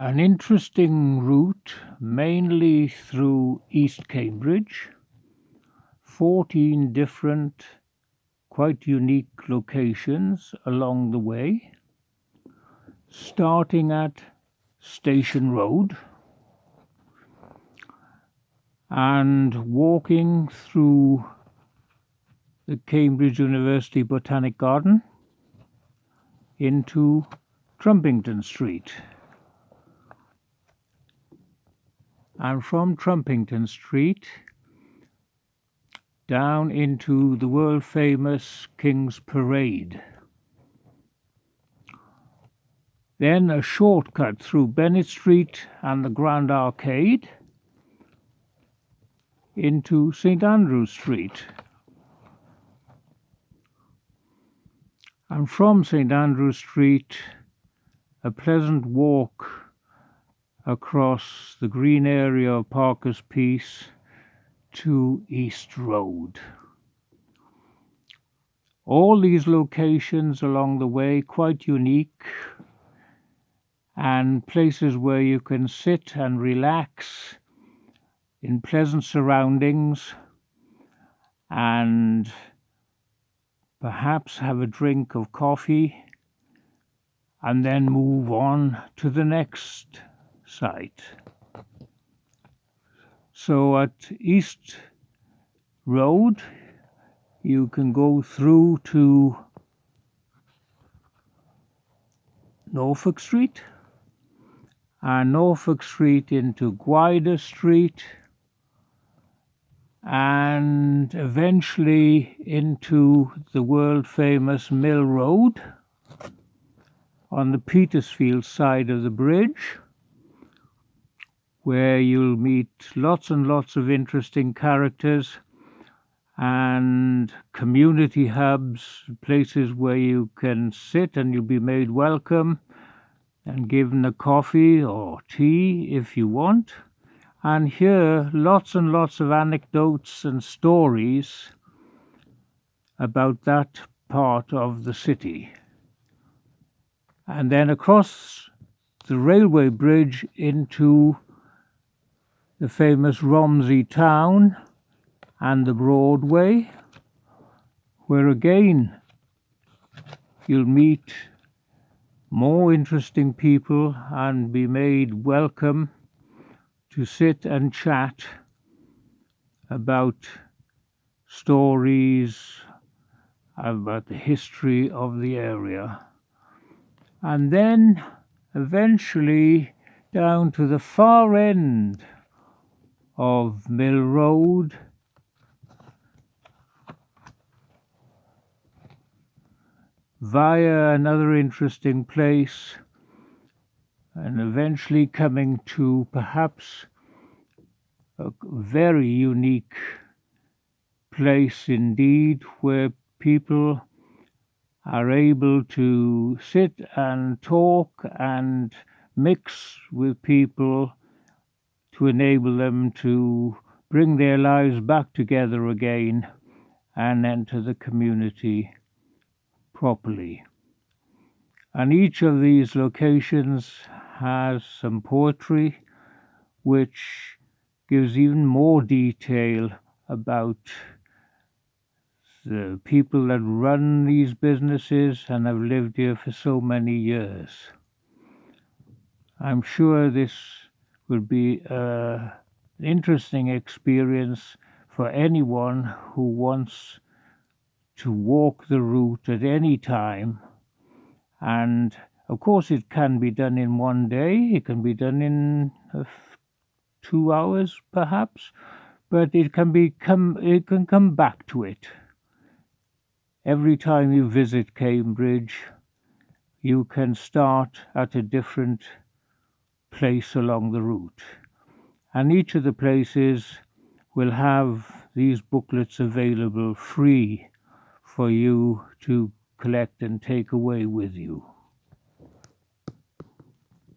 An interesting route, mainly through East Cambridge, 14 different, quite unique locations along the way, starting at Station Road and walking through the Cambridge University Botanic Garden into Trumpington Street. And from Trumpington Street down into the world-famous King's Parade. Then a shortcut through Bennett Street and the Grand Arcade into St Andrew Street. And from St Andrew Street, a pleasant walk across the green area of Parker's Piece to East Road. All these locations along the way quite unique and places where you can sit and relax in pleasant surroundings and perhaps have a drink of coffee and then move on to the next site. So at East Road, you can go through to Norfolk Street, and Norfolk Street into Gwydir Street, and eventually into the world-famous Mill Road on the Petersfield side of the bridge, where you'll meet lots and lots of interesting characters and community hubs, places where you can sit and you'll be made welcome and given a coffee or tea if you want, and hear lots and lots of anecdotes and stories about that part of the city. And then across the railway bridge into the famous Romsey town and the Broadway, where again you'll meet more interesting people and be made welcome to sit and chat about stories, about the history of the area. And then eventually down to the far end of Mill Road, via another interesting place, and eventually coming to perhaps a very unique place indeed, where people are able to sit and talk and mix with people to enable them to bring their lives back together again and enter the community properly. And each of these locations has some poetry which gives even more detail about the people that run these businesses and have lived here for so many years. I'm sure this will be an interesting experience for anyone who wants to walk the route at any time. And of course it can be done in one day, it can be done in 2 hours perhaps, but it can come back to it. Every time you visit Cambridge, you can start at a different place along the route. And each of the places will have these booklets available free for you to collect and take away with you.